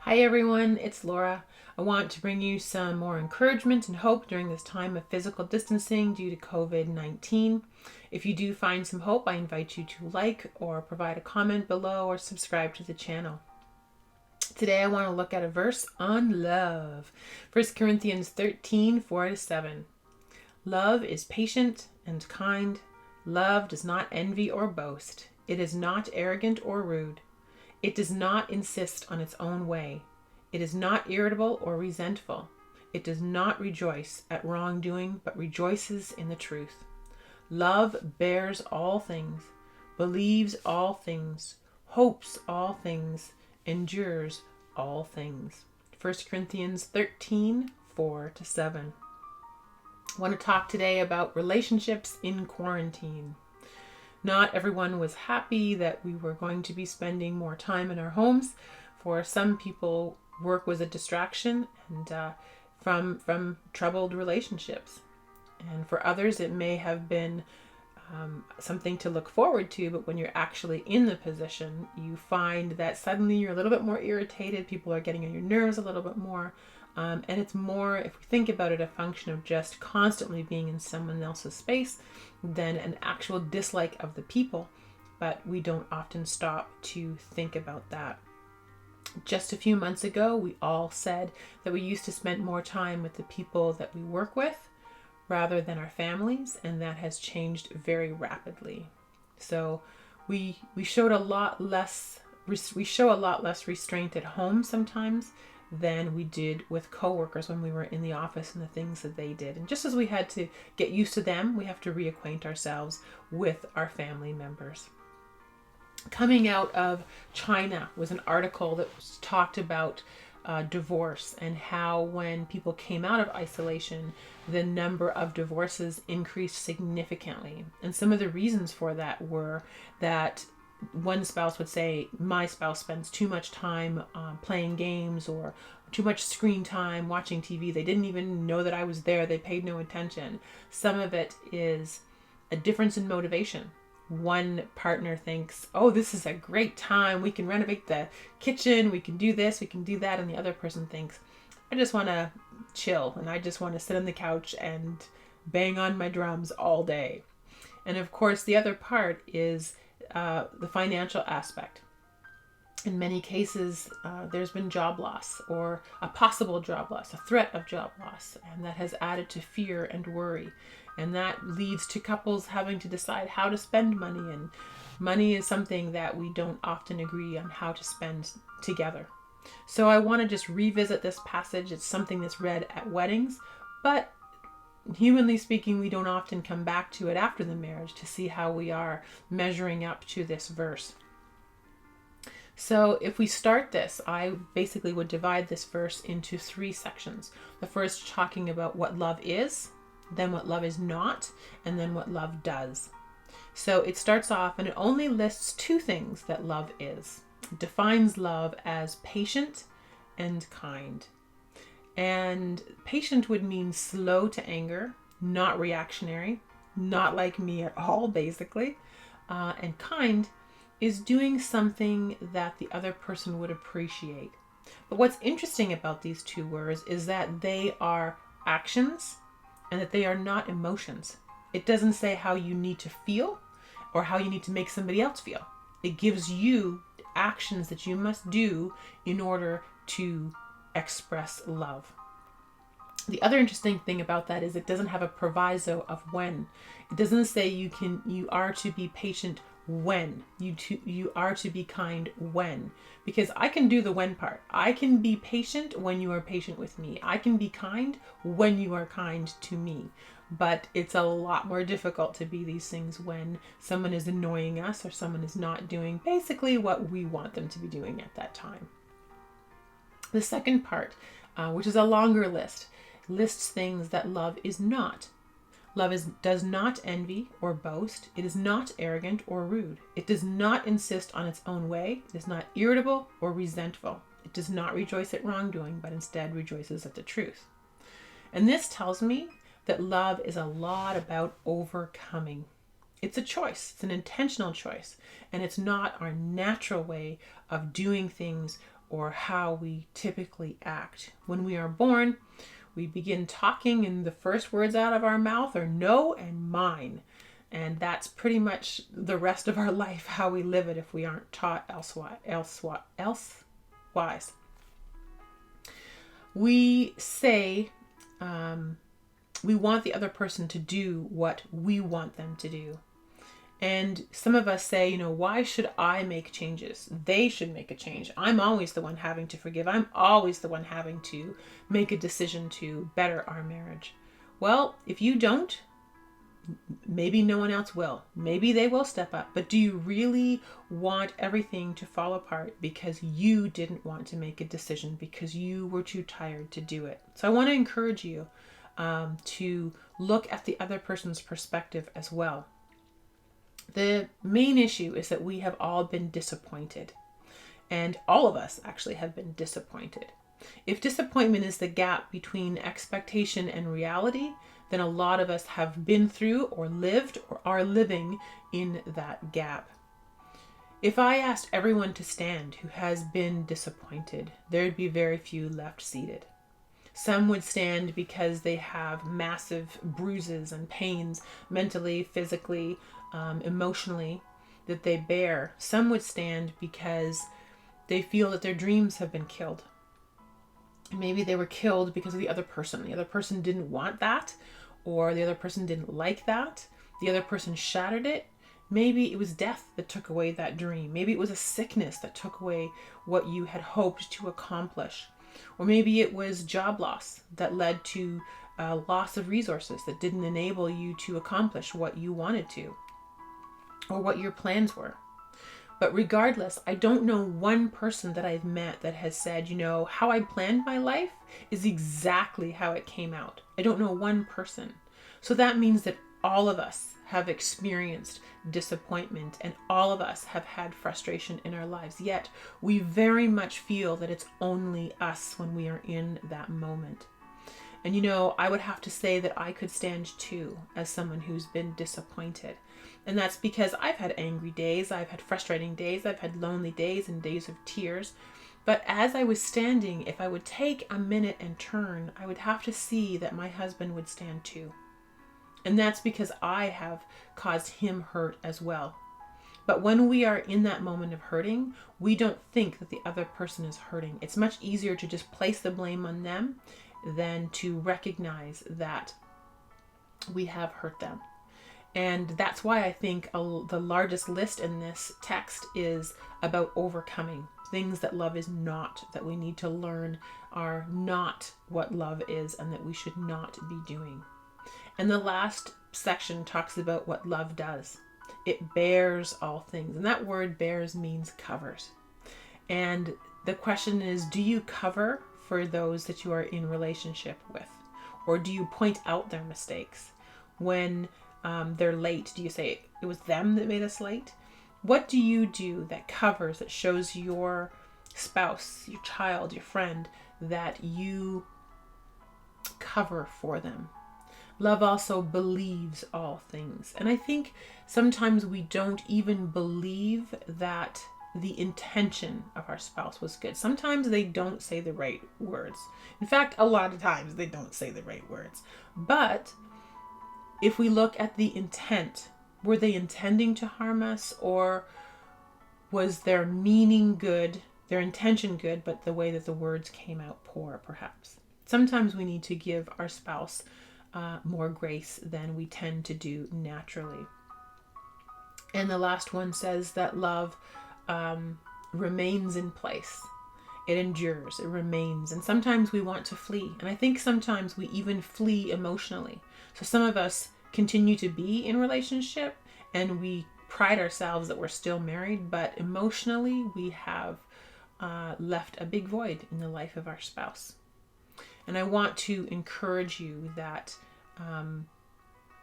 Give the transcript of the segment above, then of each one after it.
Hi everyone, it's Laura. I want to bring you some more encouragement and hope during this time of physical distancing due to COVID-19. If you do find some hope, I invite you to like or provide a comment below or subscribe to the channel. Today I want to look at a verse on love. 1 Corinthians 13, 4-7. Love is patient and kind. Love does not envy or boast. It is not arrogant or rude. It does not insist on its own way. It is not irritable or resentful. It does not rejoice at wrongdoing, but rejoices in the truth. Love bears all things, believes all things, hopes all things, endures all things. 1 Corinthians 13, 4-7. I want to talk today about relationships in quarantine. Not everyone was happy that we were going to be spending more time in our homes. For some people, work was a distraction and from troubled relationships. And for others, it may have been something to look forward to, but when you're actually in the position, you find that suddenly you're a little bit more irritated. People are getting on your nerves a little bit more. And it's more, if we think about it, a function of just constantly being in someone else's space than an actual dislike of the people. But we don't often stop to think about that. Just a few months ago, we all said that we used to spend more time with the people that we work with rather than our families, and that has changed very rapidly. So we showed a lot less, we show a lot less restraint at home sometimes than we did with coworkers when we were in the office and the things that they did. And just as we had to get used to them, we have to reacquaint ourselves with our family members. Coming out of China was an article that talked about divorce and how when people came out of isolation, the number of divorces increased significantly. And some of the reasons for that were that one spouse would say, my spouse spends too much time playing games or too much screen time watching TV. They didn't even know that I was there. They paid no attention. Some of it is a difference in motivation. One partner thinks, oh, this is a great time. We can renovate the kitchen. We can do this. We can do that. And the other person thinks, I just want to chill and I just want to sit on the couch and bang on my drums all day. And of course, the other part is the financial aspect. In many cases, there's been job loss or a possible job loss, a threat of job loss, and that has added to fear and worry. And that leads to couples having to decide how to spend money. And money is something that we don't often agree on how to spend together. So I want to just revisit this passage. It's something that's read at weddings, but humanly speaking, we don't often come back to it after the marriage to see how we are measuring up to this verse. So if we start this, I basically would divide this verse into three sections. The first talking about what love is, then what love is not, and then what love does. So it starts off and it only lists two things that love is. It defines love as patient and kind. And patient would mean slow to anger, not reactionary, not like me at all, basically. And kind is doing something that the other person would appreciate. But what's interesting about these two words is that they are actions and that they are not emotions. It doesn't say how you need to feel or how you need to make somebody else feel. It gives you actions that you must do in order to express love. The other interesting thing about that is it doesn't have a proviso of when. It doesn't say you are to be patient when. You are to be kind when. Because I can do the when part. I can be patient when you are patient with me. I can be kind when you are kind to me. But it's a lot more difficult to be these things when someone is annoying us or someone is not doing basically what we want them to be doing at that time. The second part, which is a longer list, lists things that love is not. Does not envy or boast. It is not arrogant or rude. It does not insist on its own way. It is not irritable or resentful. It does not rejoice at wrongdoing, but instead rejoices at the truth. And this tells me that love is a lot about overcoming. It's a choice. It's an intentional choice. And it's not our natural way of doing things or how we typically act. When we are born, we begin talking, and the first words out of our mouth are no and mine. And that's pretty much the rest of our life, how we live it if we aren't taught elsewise. We say we want the other person to do what we want them to do. And some of us say, why should I make changes? They should make a change. I'm always the one having to forgive. I'm always the one having to make a decision to better our marriage. Well, if you don't, maybe no one else will. Maybe they will step up. But do you really want everything to fall apart because you didn't want to make a decision, because you were too tired to do it? So I want to encourage you to look at the other person's perspective as well. The main issue is that we have all been disappointed. And all of us actually have been disappointed. If disappointment is the gap between expectation and reality, then a lot of us have been through or lived or are living in that gap. If I asked everyone to stand who has been disappointed, there'd be very few left seated. Some would stand because they have massive bruises and pains, mentally, physically, emotionally, that they bear. Some would stand because they feel that their dreams have been killed. Maybe they were killed because of the other person. The other person didn't want that, or the other person didn't like that. The other person shattered it. Maybe it was death that took away that dream. Maybe it was a sickness that took away what you had hoped to accomplish. Or maybe it was job loss that led to a loss of resources that didn't enable you to accomplish what you wanted to, or what your plans were. But regardless, I don't know one person that I've met that has said, how I planned my life is exactly how it came out. I don't know one person. So that means that all of us have experienced disappointment, and all of us have had frustration in our lives. Yet we very much feel that it's only us when we are in that moment. And I would have to say that I could stand too as someone who's been disappointed. And that's because I've had angry days, I've had frustrating days, I've had lonely days and days of tears. But as I was standing, if I would take a minute and turn, I would have to see that my husband would stand too. And that's because I have caused him hurt as well. But when we are in that moment of hurting, we don't think that the other person is hurting. It's much easier to just place the blame on them than to recognize that we have hurt them. And that's why I think the largest list in this text is about overcoming things that love is not, that we need to learn are not what love is and that we should not be doing. And the last section talks about what love does. It bears all things. And that word bears means covers. And the question is, do you cover for those that you are in relationship with? Or do you point out their mistakes? When they're late, do you say it was them that made us late? What do you do that covers, that shows your spouse, your child, your friend, that you cover for them? Love also believes all things. And I think sometimes we don't even believe that the intention of our spouse was good. Sometimes they don't say the right words. In fact, a lot of times they don't say the right words. But if we look at the intent, were they intending to harm us, or was their meaning good, their intention good, but the way that the words came out poor, perhaps? Sometimes we need to give our spouse more grace than we tend to do naturally. And the last one says that love remains in place. It endures, it remains. And sometimes we want to flee. And I think sometimes we even flee emotionally. So some of us continue to be in relationship and we pride ourselves that we're still married, but emotionally we have left a big void in the life of our spouse. And I want to encourage you that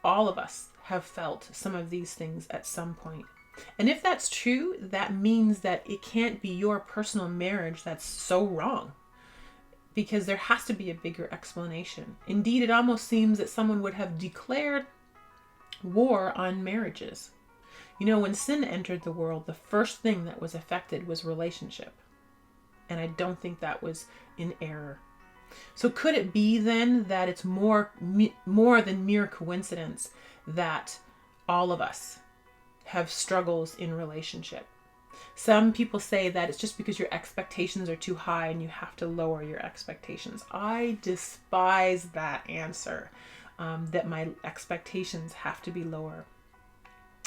all of us have felt some of these things at some point. And if that's true, that means that it can't be your personal marriage that's so wrong, because there has to be a bigger explanation. Indeed, it almost seems that someone would have declared war on marriages. When sin entered the world, the first thing that was affected was relationship. And I don't think that was in error. So could it be then that it's more than mere coincidence that all of us have struggles in relationship? Some people say that it's just because your expectations are too high and you have to lower your expectations. I despise that answer, that my expectations have to be lower.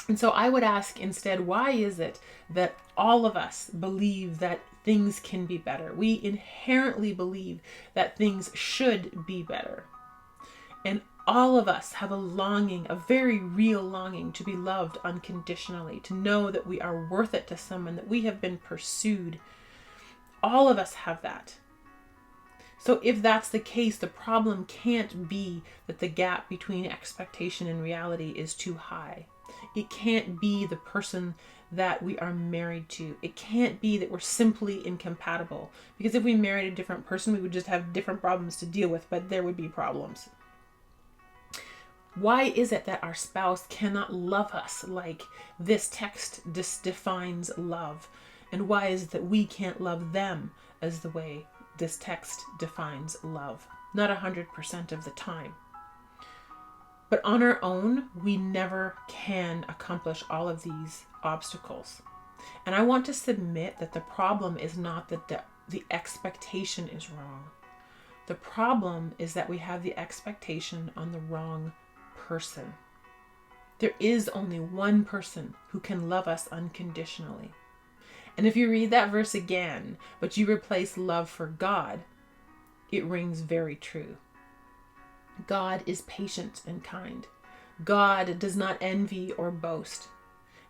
And so I would ask instead, why is it that all of us believe that things can be better? We inherently believe that things should be better. And all of us have a longing, a very real longing to be loved unconditionally, to know that we are worth it to someone, that we have been pursued. All of us have that. So if that's the case, the problem can't be that the gap between expectation and reality is too high. It can't be the person that we are married to. It can't be that we're simply incompatible. Because if we married a different person, we would just have different problems to deal with, but there would be problems. Why is it that our spouse cannot love us like this text defines love? And why is it that we can't love them as the way this text defines love? Not 100% of the time. But on our own, we never can accomplish all of these obstacles. And I want to submit that the problem is not that the expectation is wrong. The problem is that we have the expectation on the wrong person. There is only one person who can love us unconditionally. And if you read that verse again, but you replace love for God, it rings very true. God is patient and kind. God does not envy or boast.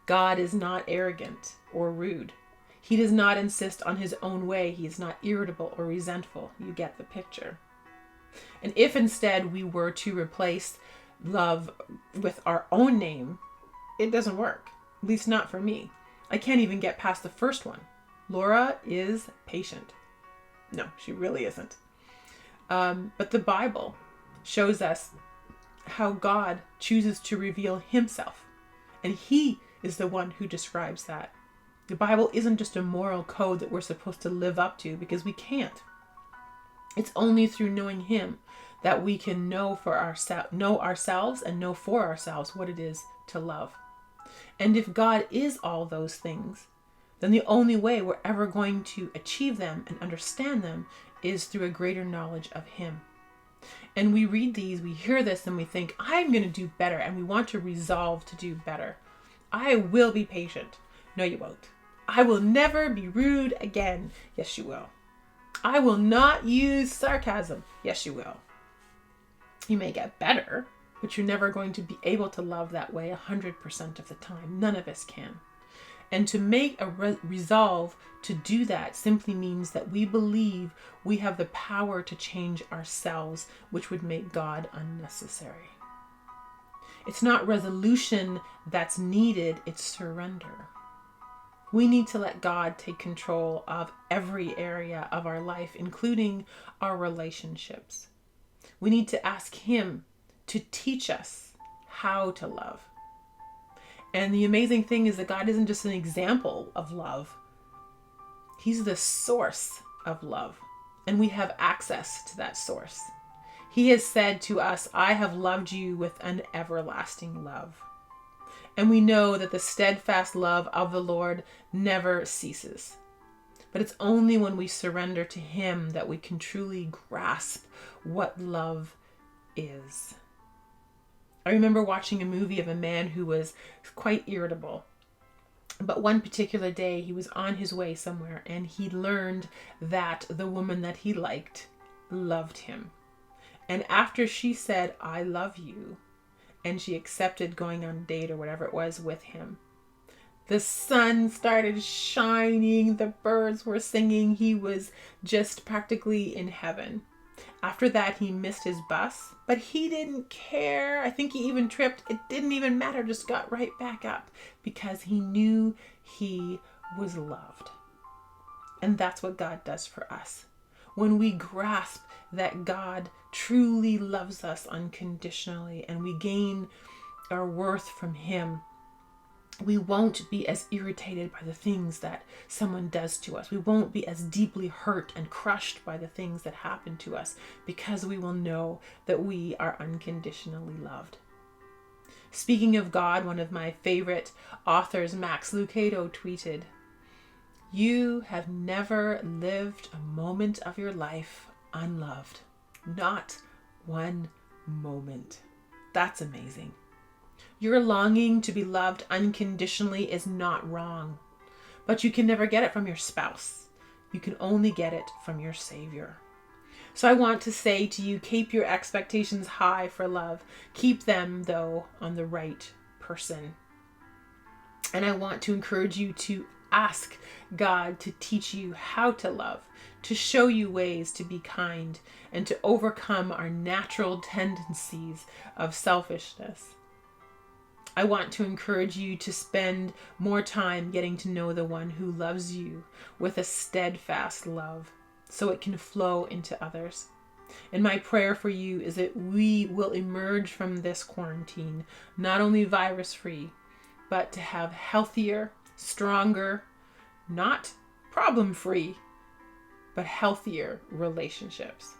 God is not arrogant or rude. He does not insist on his own way. He is not irritable or resentful. You get the picture. And if instead we were to replace love with our own name, it doesn't work. At least not for me. I can't even get past the first one. Laura is patient. No, she really isn't. But the Bible shows us how God chooses to reveal himself. And he is the one who describes that. The Bible isn't just a moral code that we're supposed to live up to, because we can't. It's only through knowing him that we can know ourselves and know for ourselves what it is to love. And if God is all those things, then the only way we're ever going to achieve them and understand them is through a greater knowledge of him. And we read these, we hear this, and we think, I'm going to do better, and we want to resolve to do better. I will be patient. No, you won't. I will never be rude again. Yes, you will. I will not use sarcasm. Yes, you will. You may get better, but you're never going to be able to love that way 100% of the time. None of us can. And to make a resolve to do that simply means that we believe we have the power to change ourselves, which would make God unnecessary. It's not resolution that's needed, it's surrender. We need to let God take control of every area of our life, including our relationships. We need to ask him to teach us how to love. And the amazing thing is that God isn't just an example of love. He's the source of love. And we have access to that source. He has said to us, I have loved you with an everlasting love. And we know that the steadfast love of the Lord never ceases. But it's only when we surrender to him that we can truly grasp what love is. I remember watching a movie of a man who was quite irritable. But one particular day he was on his way somewhere and he learned that the woman that he liked loved him. And after she said, I love you, and she accepted going on a date or whatever it was with him, the sun started shining, the birds were singing, he was just practically in heaven. After that, he missed his bus, but he didn't care. I think he even tripped. It didn't even matter, just got right back up because he knew he was loved. And that's what God does for us. When we grasp that God truly loves us unconditionally and we gain our worth from him, we won't be as irritated by the things that someone does to us. We won't be as deeply hurt and crushed by the things that happen to us, because we will know that we are unconditionally loved. Speaking of God, one of my favorite authors, Max Lucado, tweeted, "You have never lived a moment of your life unloved. Not one moment." That's amazing. Your longing to be loved unconditionally is not wrong, but you can never get it from your spouse. You can only get it from your Savior. So I want to say to you, keep your expectations high for love. Keep them, though, on the right person. And I want to encourage you to ask God to teach you how to love, to show you ways to be kind, and to overcome our natural tendencies of selfishness. I want to encourage you to spend more time getting to know the one who loves you with a steadfast love, so it can flow into others. And my prayer for you is that we will emerge from this quarantine not only virus-free, but to have healthier, stronger, not problem-free, but healthier relationships.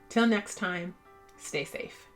Till next time, stay safe.